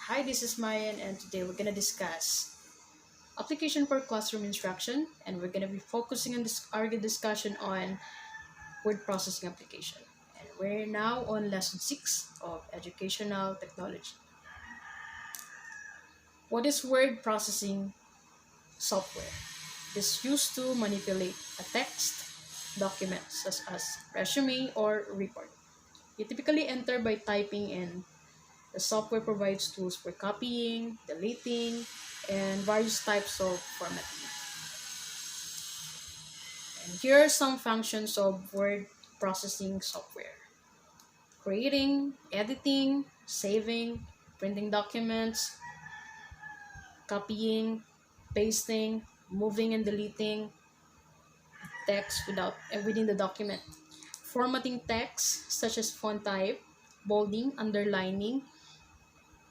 Hi, this is Mayan, and today we're gonna discuss application for classroom instruction, and we're gonna be focusing on this our discussion on word processing application. And we're now on lesson 6 of educational technology. What is word processing software? It is used to manipulate a text document such as resume or report. You typically enter by typing in. The software provides tools for copying, deleting, and various types of formatting. And here are some functions of word processing software: creating, editing, saving, printing documents, copying, pasting, moving and deleting text within the document, formatting text such as font type, bolding, underlining,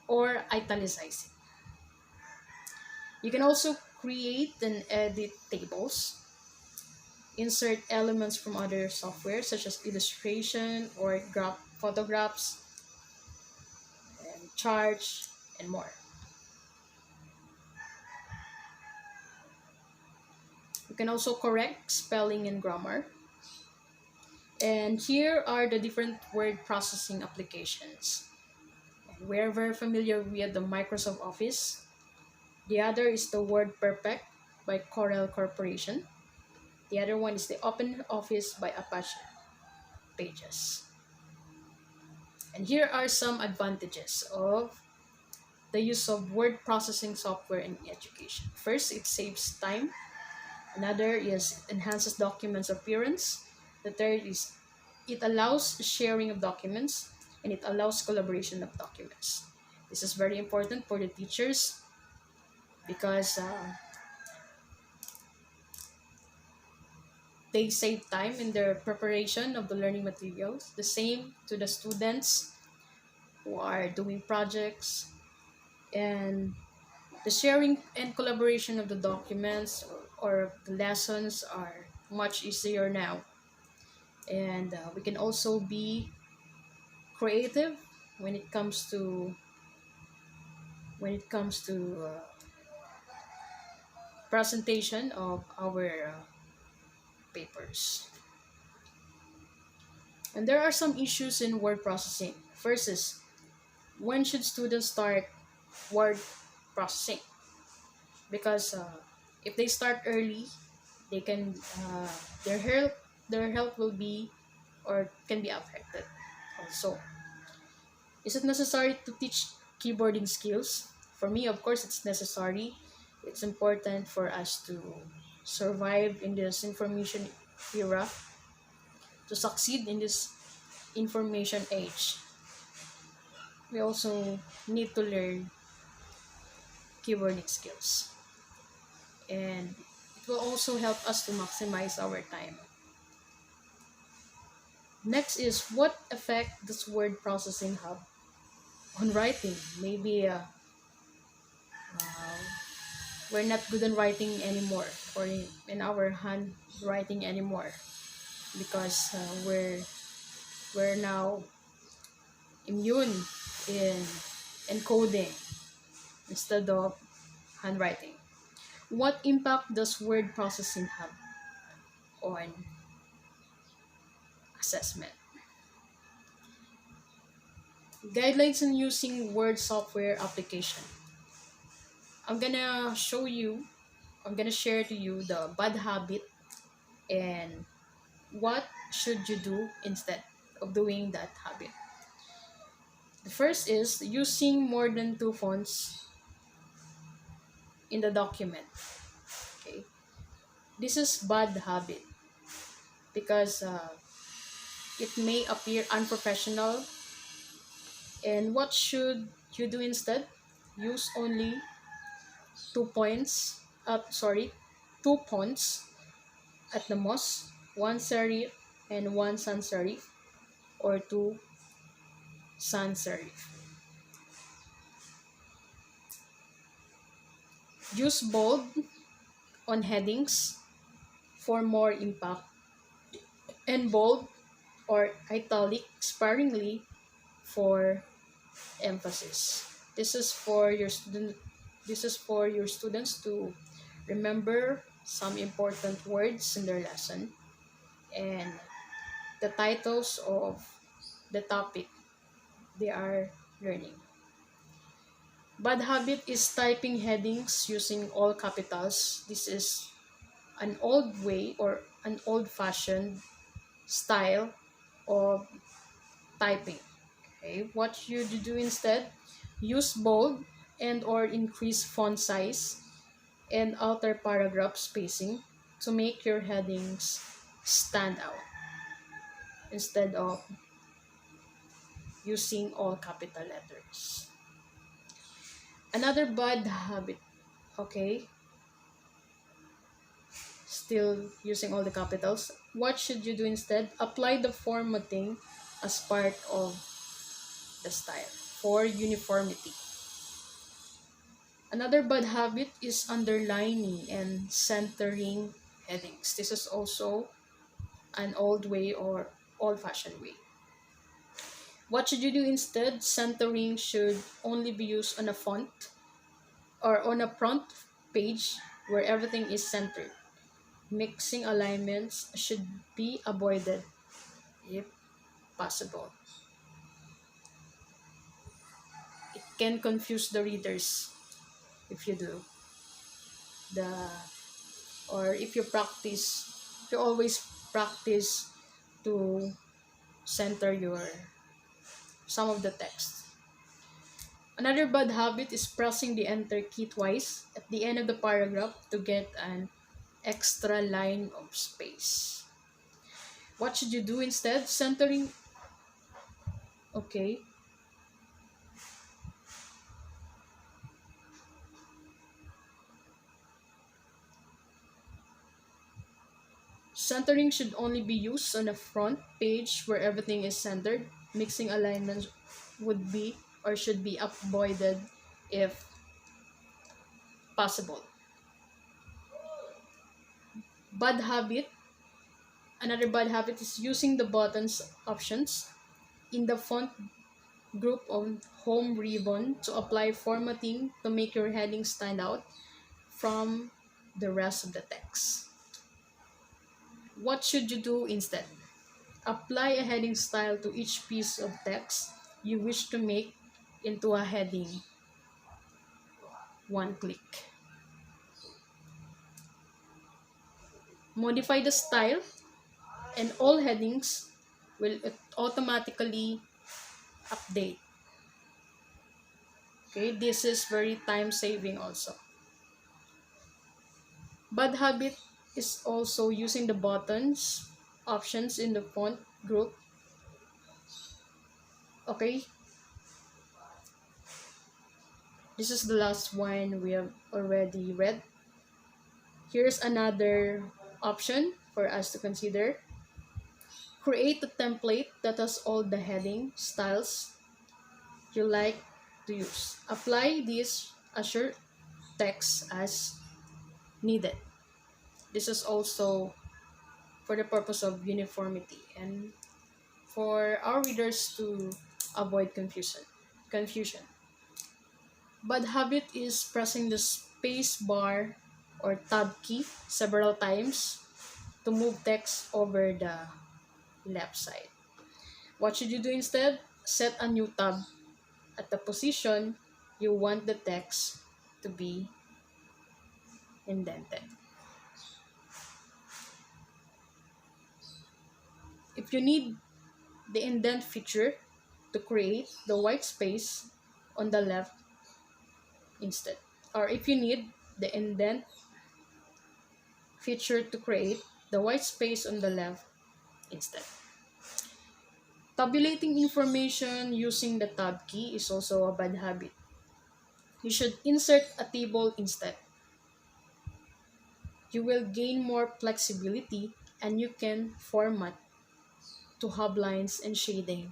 or italicizing. You can also create and edit tables, insert elements from other software such as illustration or photographs, and charts, and more. You can also correct spelling and grammar. And here are the different word processing applications. And we're very familiar with the Microsoft Office. The other is the WordPerfect by Corel Corporation. The other one is the Open Office by Apache Pages. And here are some advantages of the use of word processing software in education. First, it saves time. Another is it enhances documents appearance. The third is it allows sharing of documents, and it allows collaboration of documents. This is very important for the teachers because they save time in their preparation of the learning materials. The same to the students who are doing projects, and the sharing and collaboration of the documents or the lessons are much easier now. And we can also be creative when it comes to presentation of our papers. And there are some issues in word processing. First is, when should students start word processing? Because if they start early, they can their health will be or can be affected. Also, is it necessary to teach keyboarding skills? For me, of course, it's necessary. It's important for us to survive in this information era, to succeed in this information age. We also need to learn keyboarding skills, and it will also help us to maximize our time. Next is, what effect does word processing have on writing? Maybe uh, we're not good in writing anymore, or in our handwriting anymore, because we're now immune in encoding instead of handwriting. What impact does word processing have on assessment? Guidelines in using word software application. I'm gonna show you, I'm gonna share to you the bad habit and what should you do instead of doing that habit. The first is using more than two fonts in the document. Okay, this is bad habit because it may appear unprofessional. And what should you do instead? Use only 2 points. Sorry, 2 fonts at the most. One serif and one sans serif, or two sans serif. Use bold on headings for more impact, and bold or italic sparingly for emphasis. This is for your students to remember some important words in their lesson and the titles of the topic they are learning. Bad habit is typing headings using all capitals. This is an old way or an old-fashioned style of typing. Okay, what should you do instead? Use bold and or increase font size and alter paragraph spacing to make your headings stand out instead of using all capital letters. Another bad habit, okay, still using all the capitals. What should you do instead? Apply the formatting as part of the style for uniformity. Another bad habit is underlining and centering headings. This is also an old way or old-fashioned way. What should you do instead? Centering should only be used on a font or on a front page where everything is centered. Mixing alignments should be avoided if possible. It can confuse the readers if you do. If you always practice to center some of the text. Another bad habit is pressing the enter key twice at the end of the paragraph to get an extra line of space. What should you do instead? Centering. Okay. Centering should only be used on the front page where everything is centered. Mixing alignments would be or should be avoided if possible. Bad habit. Another bad habit is using the buttons options in the font group on home ribbon to apply formatting to make your heading stand out from the rest of the text. What should you do instead? Apply a heading style to each piece of text you wish to make into a heading. One click. Modify the style and all headings will automatically update. Okay, this is very time saving also. Bad habit is also using the buttons options in the font group. Okay, this is the last one we have already read. Here's another option for us to consider. Create a template that has all the heading styles you like to use. Apply this as your text as needed. This is also for the purpose of uniformity and for our readers to avoid confusion. Bad habit is pressing the space bar or tab key several times to move text over the left side. What should you do instead? Set a new tab at the position you want the text to be indented. If you need the indent feature to create the white space on the left instead, or if you need the indent feature to create the white space on the left instead. Tabulating information using the tab key is also a bad habit. You should insert a table instead. You will gain more flexibility and you can format to have lines and shading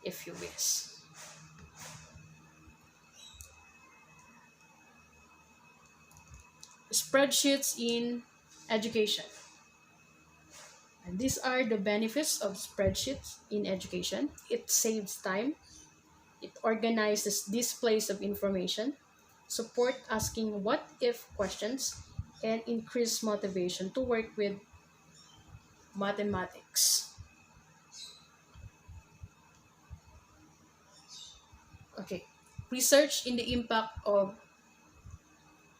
if you wish. Spreadsheets in education. And these are the benefits of spreadsheets in education. It saves time. It organizes displays of information, support asking what if questions, and increase motivation to work with mathematics. Okay, research in the impact of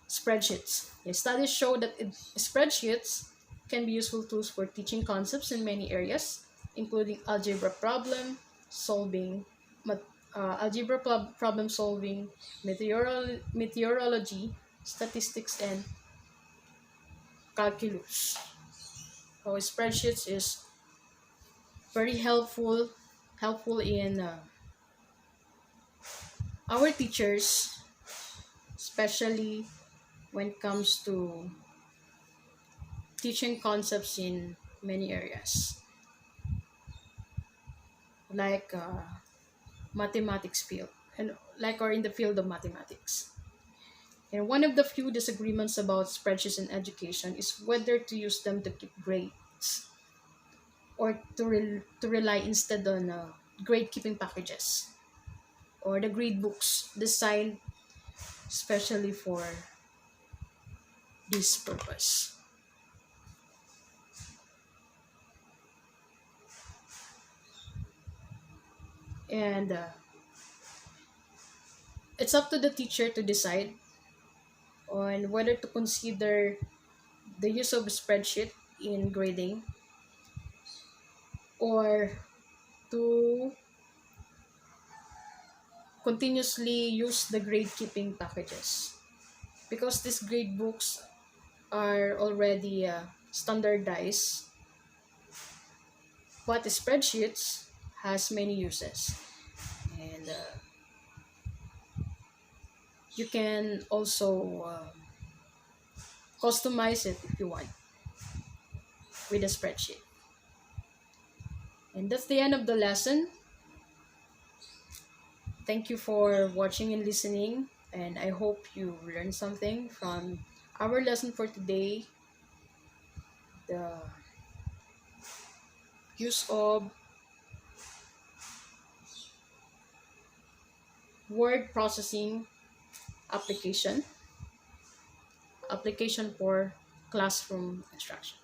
spreadsheets. Studies show that spreadsheets can be useful tools for teaching concepts in many areas, including solving, problem solving, meteorology, statistics, and calculus. So spreadsheets is very helpful in our teachers, especially when it comes to teaching concepts in many areas, like mathematics field, and like or in the field of mathematics. And one of the few disagreements about spreadsheets in education is whether to use them to keep grades or to rely instead on grade keeping packages or the grade books designed especially for this purpose. And it's up to the teacher to decide on whether to consider the use of a spreadsheet in grading or to continuously use the grade keeping packages, because these grade books are already standardized, but the spreadsheets has many uses, and you can also customize it if you want with a spreadsheet. And that's the end of the lesson. Thank you for watching and listening, and I hope you learned something from our lesson for today, the use of word processing application for classroom instruction.